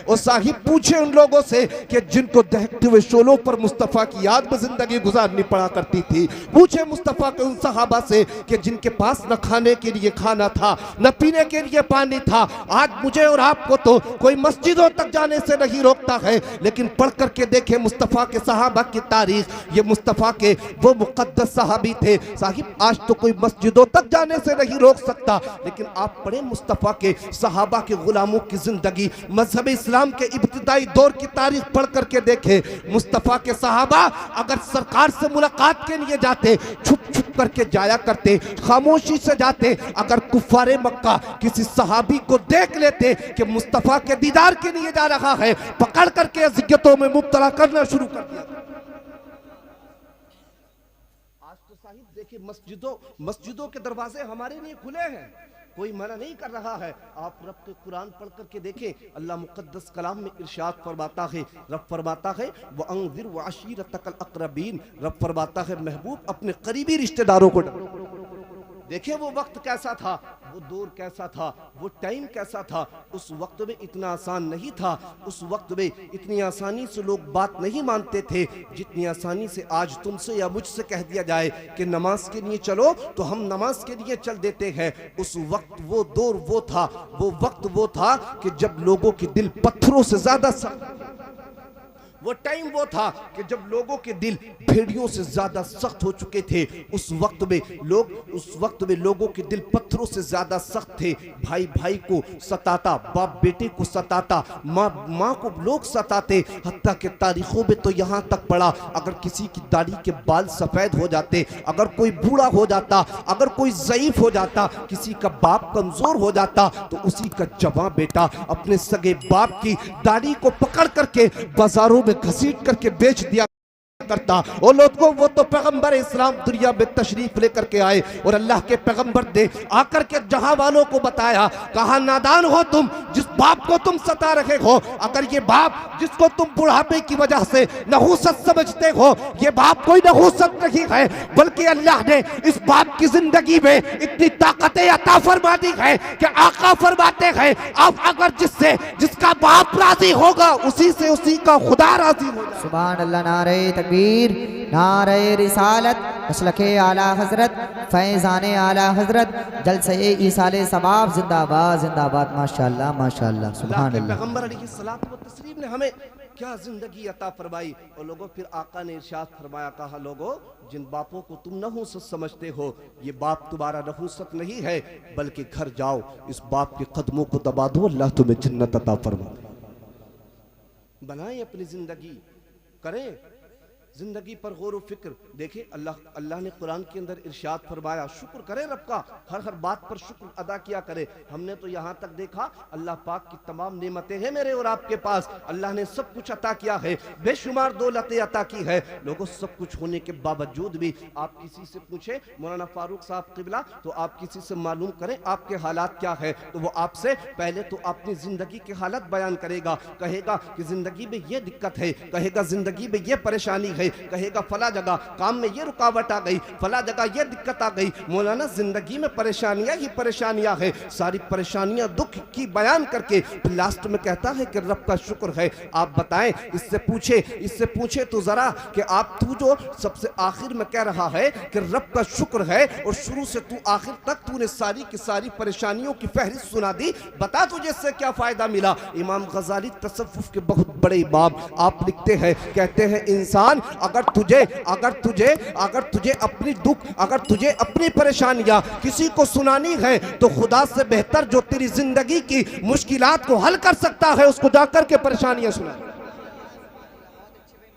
और साहिब पूछे उन लोगों से कि जिनको दहकते हुए शोलों पर मुस्तफ़ा की याद में जिंदगी गुजारनी पड़ा करती थी। पूछे मुस्तफ़ा के उन सहाबा से कि जिनके पास न खाने के लिए खाना था, न पीने के लिए पानी था। आज मुझे और आपको तो कोई मस्जिदों तक जाने से नहीं रोकता है, लेकिन पढ़ करके देखे मुस्तफ़ा के सहाबा की तारीख। ये मुस्तफ़ा के वो मुक़द्दस सहाबी थे साहिब, आज तो कोई मस्जिदों तक जाने से नहीं रोक सकता, लेकिन आप पढ़े मुस्तफ़ा के सहाबा के गुलामों की जिंदगी, मजहब इस्लाम के इब्तिदाई दौर की तारीख पढ़ करके देखे। मुस्तफ़ा के सहाबा अगर सरकार से मुलाकात के लिए जाते, छुप छुप करके जाया करते, खामोशी से जाते। अगर कुफारे मक्का किसी सहाबी को देख लेते कि मुस्तफ़ा के दीदार के लिए जा रहा है, पकड़ करके अज़ियतों में मुब्तला करना शुरू कर दिया। आज तो साहिब देखिए मस्जिदों के दरवाजे हमारे लिए खुले हैं, कोई मना नहीं कर रहा है। आप रब के कुरान पढ़ करके देखें, अल्लाह मुक़द्दस कलाम में इरशाद फरमाता है, रब फरमाता है व अंज़िर व अशीरतकल अक़रबीन, रब फरमाता है महबूब अपने करीबी रिश्तेदारों को डराओ। देखिए वो वक्त कैसा था, वो दौर कैसा था, वो टाइम कैसा था। उस वक्त में इतना आसान नहीं था, उस वक्त में इतनी आसानी से लोग बात नहीं मानते थे जितनी आसानी से आज तुमसे या मुझसे कह दिया जाए कि नमाज के लिए चलो तो हम नमाज के लिए चल देते हैं। उस वक्त वो दौर वो था, वो वक्त वो था कि जब लोगों के दिल पत्थरों से ज्यादा सख्त, वो टाइम वो था कि जब लोगों के दिल भेड़ियों से ज्यादा सख्त हो चुके थे। उस वक्त में लोगों के दिल पत्थरों से ज्यादा सख्त थे। भाई भाई को सताता, बाप बेटे को सताता, माँ को लोग सताते। हत्ता के तारीखों में तो यहाँ तक पड़ा, अगर किसी की दाढ़ी के बाल सफेद हो जाते, अगर कोई बूढ़ा हो जाता, अगर कोई ज़ईफ हो जाता, किसी का बाप कमजोर हो जाता, तो उसी का जवां बेटा अपने सगे बाप की दाढ़ी को पकड़ करके बाजारों में घसीट करके बेच दिया करता। और लोगों वो तो पैगंबर इस्लाम दुनिया में तशरीफ लेकर के आए और अल्लाह के पैगंबर ने आकर के जहां वालों को बताया, कहा नादान हो तुम जिस बाप को तुम सता रहे हो। अगर ये बाप जिसको तुम बुढ़ापे की वजह से नहूसत समझते हो, ये बाप कोई नहूसत नहीं है, बल्कि अल्लाह ने इस बाप की जिंदगी में इतनी ताकतें अता फरमा दी है कि आका फरमाते हैं आप अगर जिसका बाप राजी होगा उसी से उसी का खुदा राजी होगा। सुभान अल्लाह। नारे तकबीर, नारे रिसालत, मसलके आला हजरत, फैज़ाने आला हजरत, जलसे ईसाले सबाब जिंदाबाद जिंदाबाद। माशाअल्लाह माशाअल्लाह सुभान अल्लाह। पैगंबर अलैहिस्सलातु व तस्लीम ने हमें क्या जिंदगी अता फरमाई। और लोगों फिर आका ने इरशाद फरमाया, कहा लोगों जिन बापों को तुम नहूसत समझते हो, ये बाप तुम्हारा नहूसत नहीं है, बल्कि घर जाओ इस बाप के कदमों को दबा दो, अल्लाह तुम्हें जन्नत अता फरमा। बनाएं अपनी जिंदगी, करें जिंदगी पर गौर व फिक्र। देखिए अल्लाह ने कुरान के अंदर इरशाद फरमाया, शुक्र करें रब का, हर बात पर शुक्र अदा किया करें। हमने तो यहाँ तक देखा अल्लाह पाक की तमाम नेमतें हैं मेरे और आपके पास, अल्लाह ने सब कुछ अता किया है, बेशुमार दौलतें अता की है। लोगों सब कुछ होने के बावजूद भी आप किसी से पूछे मौलाना फारूक साहब किबला, तो आप किसी से मालूम करें आपके हालात क्या है, तो वो आपसे पहले तो अपनी जिंदगी के हालात बयान करेगा, कहेगा कि जिंदगी में ये दिक्कत है, कहेगा जिंदगी में ये परेशानी है, कहेगा फला जगह काम में ये रुकावट आ गई, फला जगह ये दिक्कत आ गई। मौलाना जिंदगी में परेशानियां ही परेशानियां है, सारी परेशानियां दुख की बयान करके फिर लास्ट में कहता है कि रब का शुक्र है। आप बताएं, इससे पूछे तो जरा कि आप तू जो सबसे आखिर में कह रहा है कि रब का शुक्र है और शुरू से तू आखिर तक तूने सारी की सारी परेशानियों की फहरिस्त सुना दी, बता तुझे इससे क्या फायदा मिला। इमाम गजाली तसव्वुफ के बहुत बड़े इमाम, आप लिखते हैं, कहते हैं इंसान अगर तुझे अपनी दुख, अगर तुझे अपनी परेशानियां किसी को सुनानी है तो खुदा से बेहतर जो तेरी जिंदगी की मुश्किलात को हल कर सकता है उसको जाकर के परेशानियां सुना।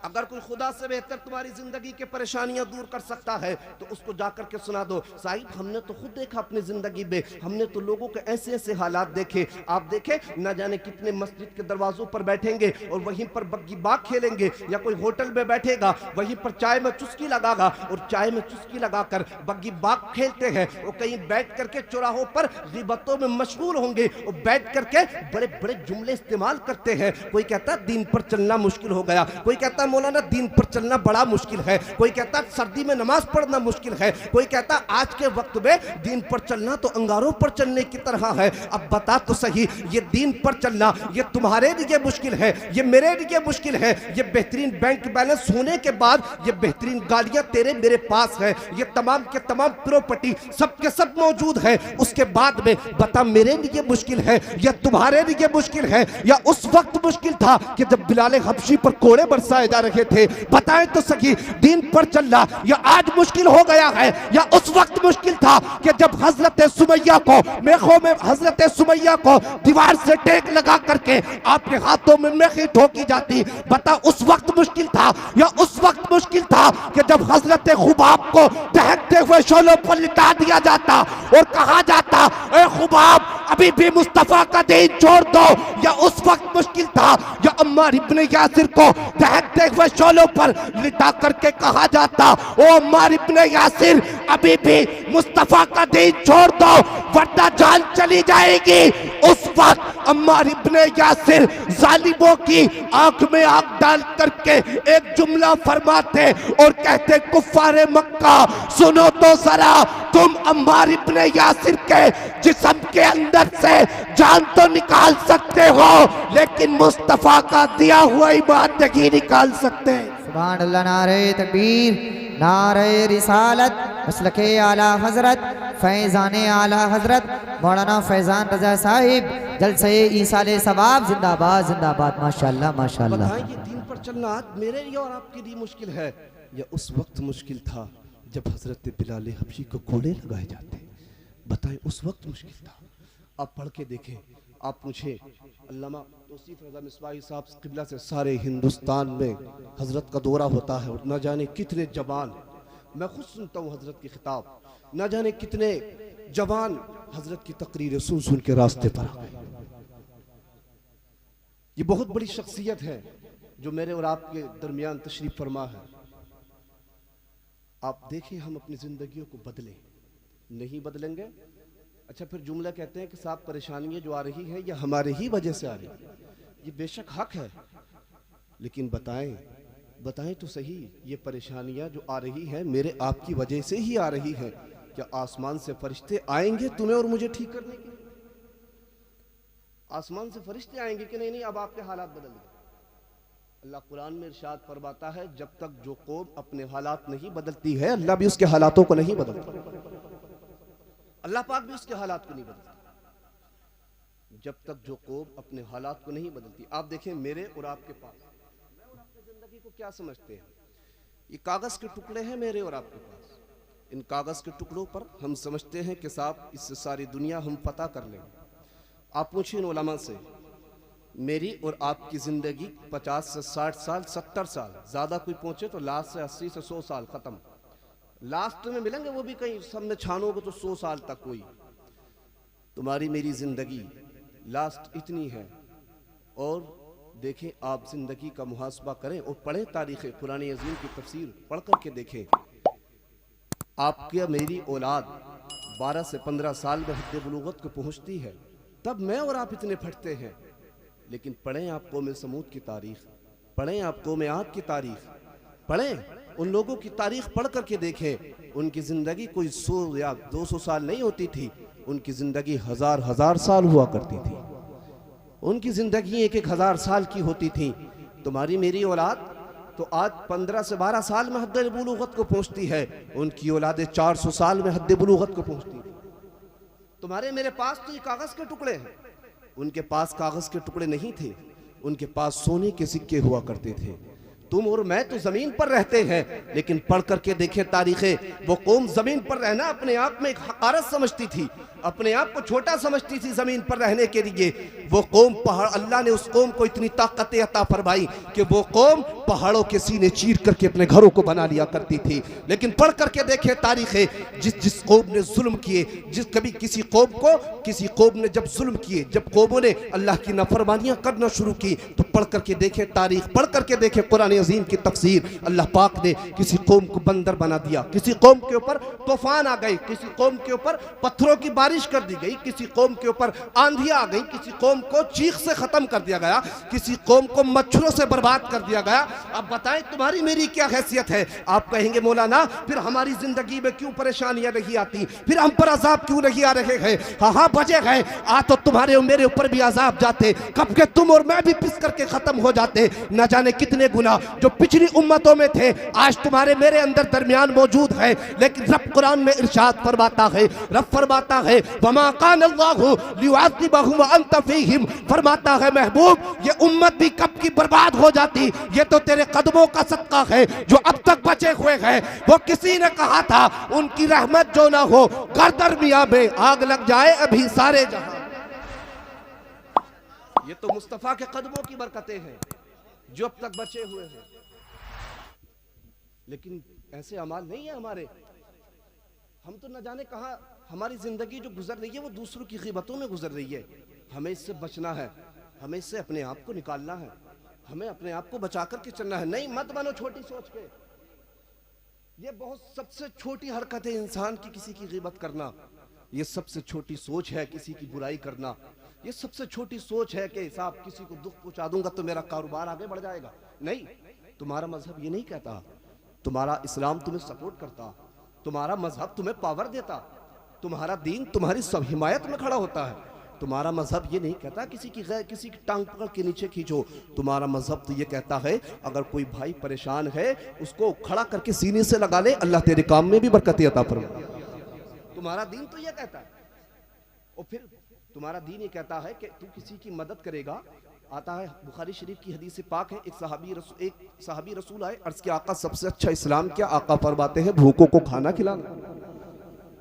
अगर कोई खुदा से बेहतर तुम्हारी जिंदगी के परेशानियां दूर कर सकता है तो उसको जाकर के सुना दो। साहिब हमने तो खुद देखा अपनी जिंदगी में, हमने तो लोगों के ऐसे ऐसे हालात देखे। आप देखे न जाने कितने मस्जिद के दरवाजों पर बैठेंगे और वहीं पर बग्गी बाग खेलेंगे, या कोई होटल में बैठेगा वहीं पर चाय में चुस्की लगागा और चाय में चुस्की लगाकर बग्गी बाग खेलते हैं। और कहीं बैठ करके चौराहों पर गिबतों में मशगूल होंगे और बैठ करके बड़े बड़े जुमले इस्तेमाल करते हैं। कोई कहता दीन पर चलना मुश्किल हो गया, कोई कहता मौलाना दीन पर चलना बड़ा मुश्किल है, कोई कहता सर्दी में नमाज पढ़ना मुश्किल है, कोई कहता आज के वक्त में दीन पर चलना तो अंगारों पर चलने की तरह है। अब बता तो सही, ये दीन पर चलना ये तुम्हारे लिए मुश्किल है, ये मेरे लिए मुश्किल है। ये बेहतरीन बैंक बैलेंस होने के बाद ये बेहतरीन गाड़ियां तेरे मेरे पास है, ये तमाम के तमाम प्रॉपर्टी सब के सब मौजूद है, उसके बाद में बता मेरे लिए मुश्किल है या तुम्हारे लिए मुश्किल है, या उस वक्त मुश्किल था कि जब बिलाल हबशी पर कोड़े बरसाए जा रहे थे। बताएं तो सही, दीन पर चलना या आज मुश्किल हो गया है या उस वक्त मुश्किल था कि जब हजरत सुमैया को मेखों में हजरत सुमैया को दीवार से टेक लगा करके आपके हाथों में मेखी ठोकी जाती। बता उस वक्त मुश्किल था या उस वक्त मुश्किल था कि जब हजरत खुबाब को दहकते हुए शोलों पर लिटा दिया जाता और कहा जाता ए खुबाब अभी भी मुस्तफा का दीन छोड़ दो, या उस वक्त मुश्किल था या अम्मार इब्ने यासिर को दहकते हुए शोलों पर लिटा करके कहा जाता ओ अम्मार इब्ने यासिर अभी भी मुस्तफा का दीन छोड़ दो वरना जान चली जाएगी। उस वक्त अम्मार इब्ने यासिर जालिमों की आंख में आंख डाल करके एक जुमला फरमाते और कहते कुफ्फारे मक्का सुनो तो जरा, तुम अम्मार इब्ने यासिर के जिस्म के अंदर से जान तो निकाल सकते हो लेकिन मुस्तफा का दिया हुआ ईमान नहीं निकाल सकते। सुभान अल्लाह, नारे तकबीर, नारे रिसालत, मसलके आला हजरत, फैज़ाने आला हजरत मौलाना फैज़ान रजा साहिब जलसे ईसाले सवाब जिंदाबाद जिंदाबाद। माशाअल्लाह माशाअल्लाह। बताएं ये दीन पर चलना आज मेरे लिए और आपके लिए मुश्किल है या उस वक्त मुश्किल था जब हजरत बिलाल हबशी को कोड़े लगाए जाते। बताएं उस वक्त मुश्किल था। आप पढ़ के देखें, आप पूछे अल्लामा तौसीफ रज़ा मिसबाही साहब क़िबला से सारे हिंदुस्तान में हजरत का दौरा होता है और न जाने कितने जवान, मैं खुद सुनता हूँ हजरत की खिताब, न जाने कितने जवान हजरत की तकरीरें सुन सुन के रास्ते पर आ गए। ये बहुत बड़ी शख्सियत है जो मेरे और आपके दरमियान तशरीफ फरमा है। आप देखें हम अपनी जिंदगियों को बदलें, नहीं बदलेंगे अच्छा फिर जुमला कहते हैं कि साहब परेशानियां जो आ रही है या हमारे ही वजह से आ रही है। ये बेशक हक है, लेकिन बताएं तो सही, ये परेशानियां जो आ रही है मेरे आपकी वजह से ही आ रही है। क्या आसमान से फरिश्ते आएंगे तुम्हें और मुझे ठीक करने के लिए? आसमान से फरिश्ते आएंगे कि नहीं अब आपके हालात बदल गए। अल्लाह कुरान में इरशाद फरमाता है जब तक जो कौम अपने हालात नहीं बदलती है अल्लाह भी उसके हालातों को नहीं बदलता, अल्लाह पाक भी उसके हालात को नहीं बदलता। जब तक जो कौम अपने हालात को नहीं बदलती। आप देखें मेरे और आपके पास, मैं और आपकी जिंदगी को क्या समझते हैं? ये कागज के टुकड़े हैं मेरे और आपके पास। इन कागज के टुकड़ों पर हम समझते हैं कि साहब इससे सारी दुनिया हम पता कर लेंगे। आप पूछिए इन उलमा से, मेरी और आपकी जिंदगी 50 से 60 साल 70 साल, ज्यादा कोई पहुंचे तो लास्ट से 80 से 100 साल खत्म, लास्ट में मिलेंगे वो भी कहीं सब में छानोगे तो 100 साल तक कोई। तुम्हारी मेरी जिंदगी लास्ट इतनी है। और देखें आप जिंदगी का मुहासबा करें और पढ़ें तारीख़ कुरान अज़ीम की तफसीर पढ़ करके देखें। आपके मेरी औलाद 12 से 15 साल में हद्द बुलूगत को पहुंचती है, तब मैं और आप इतने फटते हैं। लेकिन पढ़ें आप कौम समूद की तारीख, पढ़ें आप कौम आद की तारीख, पढ़ें उन लोगों की तारीख पढ़ करके देखें। उनकी ज़िंदगी कोई 100 या 200 साल नहीं होती थी, उनकी ज़िंदगी हजार हजार साल हुआ करती थी। उनकी ज़िंदगी 1-1 हज़ार साल की होती थी। तुम्हारी मेरी औलाद तो आज 15 से 12 साल में हद्द बुलूगत को पहुंचती है, उनकी औलादें 400 साल में हद्द बुलूगत को पहुंचती थी। तुम्हारे मेरे पास तो ये कागज के टुकड़े हैं, उनके पास कागज के टुकड़े नहीं थे, उनके पास सोने के सिक्के हुआ करते थे। तुम और मैं तो जमीन पर रहते हैं, लेकिन पढ़ करके देखें तारीखें, वो कौम जमीन पर रहना अपने आप में एक हकारत समझती थी, अपने आप को छोटा समझती थी जमीन पर रहने के लिए। वो कौम पहाड़, अल्लाह ने उस कौम को इतनी ताकत अता फरमाई कि वो कौम पहाड़ों के सीने चीर करके अपने घरों को बना लिया करती थी। लेकिन पढ़ करके देखें तारीखें, जिस कौम ने जुल्म किए, कभी किसी कौम ने जब जुल्म किए, जब कौमों ने अल्लाह की नाफरमानियां करना शुरू की, तो पढ़ करके देखें तारीख, पढ़ करके देखें कुरान अज़ीम की तफसीर। अल्लाह पाक ने किसी कौम को बंदर बना दिया, किसी कौम के ऊपर तूफान आ गई, किसी कौम के ऊपर पत्थरों की बारिश कर दी गई, किसी कौम के ऊपर आंधियां आ गई, किसी कौम को चीख से खत्म कर दिया गया, किसी कौम को मच्छरों से बर्बाद कर दिया गया। अब बताएं तुम्हारी मेरी क्या हैसियत है? आप कहेंगे मौलाना फिर हमारी जिंदगी में क्यों परेशानियां नहीं आती, फिर हम पर अजाब क्यों नहीं आ रहे हैं? हाँ बचे गए, आ तो तुम्हारे और मेरे ऊपर भी अजाब जाते, कब के तुम और मैं भी पिस करके खत्म हो जाते। न जाने कितने गुनाह जो पिछली उम्मतों में थे आज तुम्हारे मेरे अंदर दरमियान मौजूद है। लेकिन रब कुरान में इरशाद फरमाता है, रब फरमाता है वमा कान अल्लाहु लियुअज़्ज़िबहुम व अंत फीहिम, फरमाता है महबूब ये उम्मत भी कब की बर्बाद हो जाती, ये तो तेरे कदमों का सदका है जो अब तक बचे हुए हैं। वो किसी ने कहा था उनकी रहमत जो ना हो गर्दर मियां में आग लग जाए अभी सारे जहां। ये तो मुस्तफा के कदमों की बरकतें हैं जो अब तक बचे हुए हैं। लेकिन ऐसे अमाल नहीं है हमारे, हम तो न जाने कहां हमारी जिंदगी जो गुजर रही है वो दूसरों की ग़ीबतों में गुजर रही है। हमें इससे बचना है, हमें इससे अपने आप को निकालना है, हमें अपने आप को बचा करके चलना है। नहीं मत बनो छोटी सोच के, ये बहुत सबसे छोटी हरकत है इंसान की, किसी की ग़ीबत करना। ये सबसे छोटी सोच है किसी की बुराई करना। ये सबसे छोटी सोच है कि साहब किसी को दुख पहुंचा दूंगा तो मेरा कारोबार आगे बढ़ जाएगा। नहीं, तुम्हारा मजहब ये नहीं कहता, तुम्हारा इस्लाम तुम्हें सपोर्ट करता, तुम्हारा मजहब तुम्हें पावर देता, तुम्हारा दीन तुम्हारी सब हिमायत में खड़ा होता है। तुम्हारा मजहब ये नहीं कहता किसी की टांग पकड़ के नीचे खींचो। तुम्हारा मजहब तो ये कहता है अगर कोई भाई परेशान है उसको खड़ा करके सीने से लगा ले, अल्लाह तेरे काम में भी बरकत अता फरमाए। तुम्हारा दीन तो ये कहता है। और फिर तुम्हारा दीन ये कहता है कि तू किसी की मदद करेगा। आता है बुखारी शरीफ की हदीस पाक है, एक सहाबी रसूल आए, अर्ज के आका सबसे अच्छा इस्लाम क्या? आका फरमाते हैं भूखों को खाना खिलाना।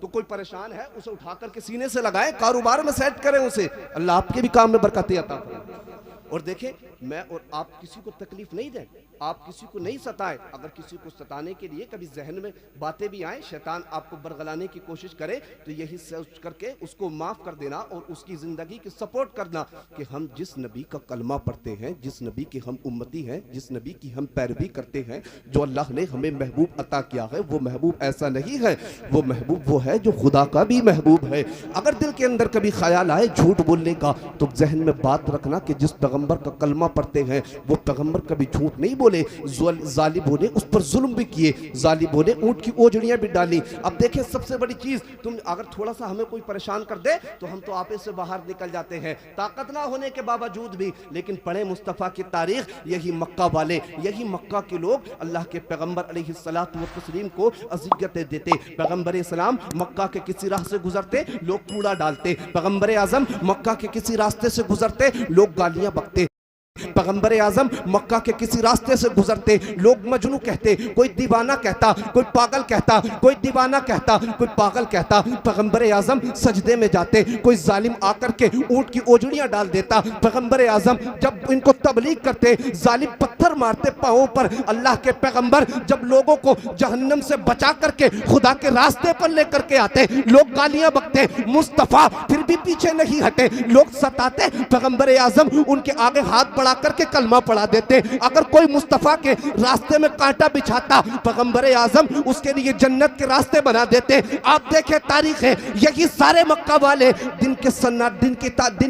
तो कोई परेशान है उसे उठा करके सीने से लगाएं, कारोबार में सेट करें उसे, अल्लाह आपके भी काम में बरकतें अता फरमाए। और देखें मैं और आप किसी को तकलीफ नहीं दें, आप किसी को नहीं सताएं। अगर किसी को सताने के लिए कभी जहन में बातें भी आए, शैतान आपको बरगलाने की कोशिश करे तो यही सोच करके उसको माफ़ कर देना और उसकी ज़िंदगी की सपोर्ट करना कि हम जिस नबी का कलमा पढ़ते हैं, जिस नबी के हम उम्मती हैं, जिस नबी की हम पैरवी करते हैं, जो अल्लाह ने हमें महबूब अता किया है वो महबूब ऐसा नहीं है, वो महबूब वो है जो खुदा का भी महबूब है। अगर दिल के अंदर कभी ख्याल आए झूठ बोलने का तो जहन में बात रखना कि जिस पैगम्बर का कलमा पढ़ते हैं वो पैगम्बर कभी झूठ नहीं बोले। जालिमों ने उस पर जुल्म भी किए, जालिमों ने ऊंट की ओजड़ियां भी डाली। अब देखें सबसे बड़ी चीज, तुम अगर थोड़ा सा हमें कोई परेशान कर दे तो हम तो आपे से बाहर निकल जाते हैं, ताकत ना होने के बावजूद भी। लेकिन पढ़े मुस्तफ़ा की तारीख, यही मक्का वाले, यही मक्का के लोग अल्लाह के पैगम्बर अलैहिस्सलातु व तस्लीम को अज़ियतें देते। पैगम्बर सलाम मक्का के किसी राह से गुजरते लोग कूड़ा डालते, पैगम्बर आजम मक्का के किसी रास्ते से गुजरते लोग गालियां बकते, पैगम्बर आजम मक्का के किसी रास्ते से गुजरते लोग मजनू कहते, कोई दीवाना कहता, कोई पागल कहता, कोई दीवाना कहता, कोई पागल कहता। पैगम्बर आजम सजदे में जाते, कोई जालिम आकर के ऊंट की ओजड़ियां डाल देता। पैगम्बर आजम जब इनको तबलीग करते जालिम पत्थर मारते पाँवों पर। अल्लाह के पैगम्बर जब लोगों को जहन्नम से बचा करके खुदा के रास्ते पर लेकर के आते लोग गालियां बकते, मुस्तफ़ा फिर भी पीछे नहीं हटे, लोग सताते, पैगम्बर आजम उनके आगे हाथ बढ़ा करके कलमा पढ़ा देते। अगर कोई मुस्तफ़ा के रास्ते में कांटा बिछाता पैगम्बर आजम उसके लिए जन्नत के रास्ते बना देते। आप देखें तारीख है, यही सारे मक्का वाले दिन के सन्ना दिन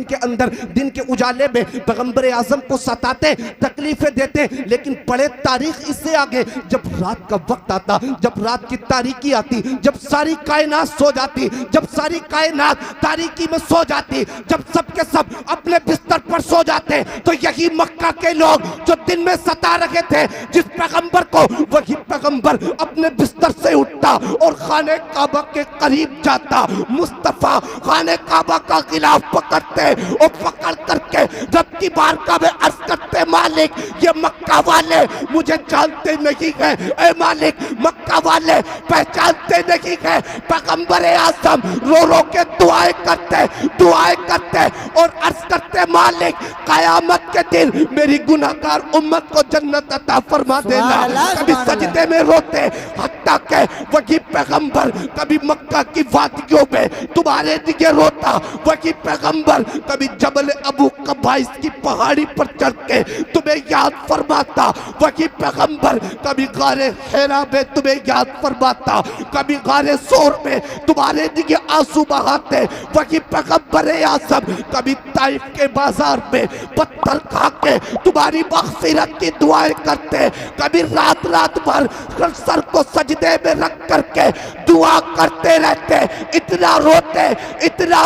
के अंदर दिन के उजाले में पैगम्बर आजम को सताते, तकलीफें देते। लेकिन पढ़े तारीख इससे आगे, जब रात का वक्त आता, जब रात की तारीकी आती, जब सारी कायनात सो जाती, जब सारी कायनात तारीकी में सो जाती, जब सबके सब अपने बिस्तर पर सो जाते, तो यही मक्का के लोग जो दिन में सता रहे थे जिस पैगंबर को, वही पैगंबर अपने बिस्तर से उठता और खाने काबा के करीब जाता। मुस्तफा खाने काबा का गिलाफ पकड़ते और पकड़ करके रब की बारगाह में अर्ज करते, मालिक ये मक्का वाले मुझे जानते नहीं है, ए मालिक मक्का वाले पहचानते नहीं है। पैगंबर आजम रो रो के दुआएं करते और अर्ज करते, मालिक कयामत के दिन मेरी गुनाहगार उम्मत को जन्नत अता फरमा देना। कभी सजदे में रोते, हत्ता के वही पैगंबर कभी मक्का की वादियों में तुम्हारे लिए रोता, वही पैगंबर कभी जबल अबू कबाइस की पहाड़ी पर चढ़ के तुम्हें तुम्हें याद फरमाता, वही पैगंबर कभी गारे हेरा में तुम्हें याद फरमाता, कभी गारे सोर में तुम्हारे लिए आंसू बहाते, वही पैगंबर आज़म कभी ताइफ के बाजार में पत्थर खा के तुम्हारी मग़फ़िरत की दुआएं करते, कभी रात रात भर सर को सजदे में रख करके दुआ करते रहते, इतना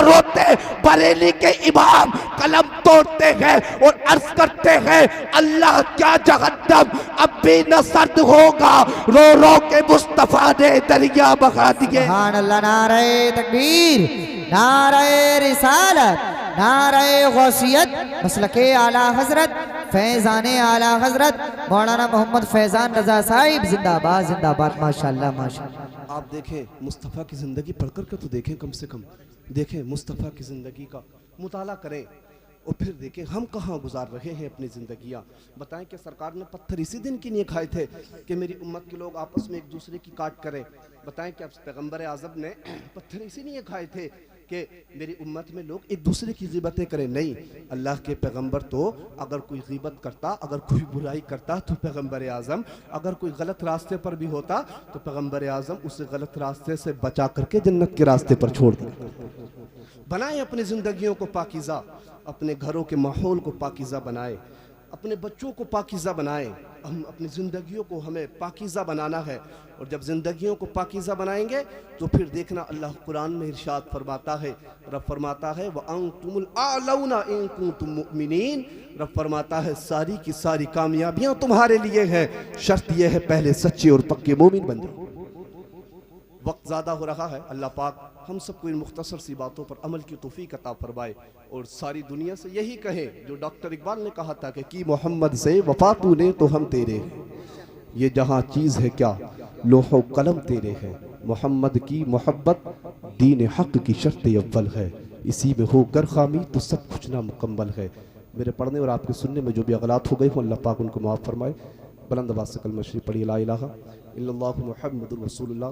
रोते बरेली के इमाम कलम तोड़ते हैं और अर्ज करते हैं अल्लाह क्या जहन्नम अब भी न सर्द होगा, रो रो के मुस्तफा ने दरिया बहा दिए। सुभान अल्लाह, नारे तकबीर, नारे रिसालत, नारे गौसियत, मसलके आला हजरत फैजाने आला हजरत मौलाना मोहम्मद फैजान रजा साहिब जिंदाबाद जिंदाबाद। माशाल्लाह माशाल्लाह। आप देखें मुस्तफ़ा की ज़िंदगी पढ़ कर के तो देखें, कम से कम देखें मुस्तफ़ा की ज़िंदगी का मुताला करें और फिर देखें हम कहाँ गुजार रहे हैं अपनी ज़िंदगियाँ। बताएं कि सरकार ने पत्थर इसी दिन के लिए खाए थे कि मेरी उम्मत के लोग आपस में एक दूसरे की काट करें। बताएं कि पैगंबर आज़म ने पत्थर इसी लिए खाए थे कि मेरी उम्मत में लोग एक दूसरे की ग़ीबतें करें। नहीं, अल्लाह के पैगंबर तो अगर कोई ग़ीबत करता, अगर कोई बुराई करता तो पैगंबर आज़म, अगर कोई गलत रास्ते पर भी होता तो पैगंबर आज़म उसे गलत रास्ते से बचा करके जन्नत के रास्ते पर छोड़ दिया। बनाएं अपनी ज़िंदगियों को पाकीज़ा, अपने घरों के माहौल को पाकीज़ा बनाएं, अपने बच्चों को पाकीज़ा बनाएं। हम अपनी ज़िंदगियों को हमें पाकीज़ा बनाना है और जब ज़िंदगियों को पाकीज़ा बनाएंगे तो फिर देखना अल्लाह कुरान में इरशाद फरमाता है, रब फरमाता है व अंतुमुल आलौना इन कुंतुम मुमिनीन, रब फरमाता है सारी की सारी कामयाबियाँ तुम्हारे लिए हैं, शर्त यह है पहले सच्चे और पक्के मोमिन बन जाओ। वक्त ज़्यादा हो रहा है, अल्लाह पाक हम सबको इन मुख्तसर सी बातों पर अमल की तौफीक अता फरमाए और सारी दुनिया से यही कहें जो डॉक्टर इकबाल ने कहा था कि मोहम्मद से वफा तूने तो हम तेरे हैं, ये जहाँ चीज़ है क्या लोहो कलम तेरे हैं, मोहम्मद की मोहब्बत दीन हक़ की शर्त अव्वल है, इसी में हो गर खामी तो सब कुछ ना मुकम्मल है। मेरे पढ़ने और आपके सुनने में जो भी अगलात हो गए हो अल्लाह पाक उनको माफ़ फरमाए। बुलंद आवाज़ से कलमा शरीफ पढ़िए, ला इलाहा इल्लल्लाहु मुहम्मदुर रसूलुल्लाह।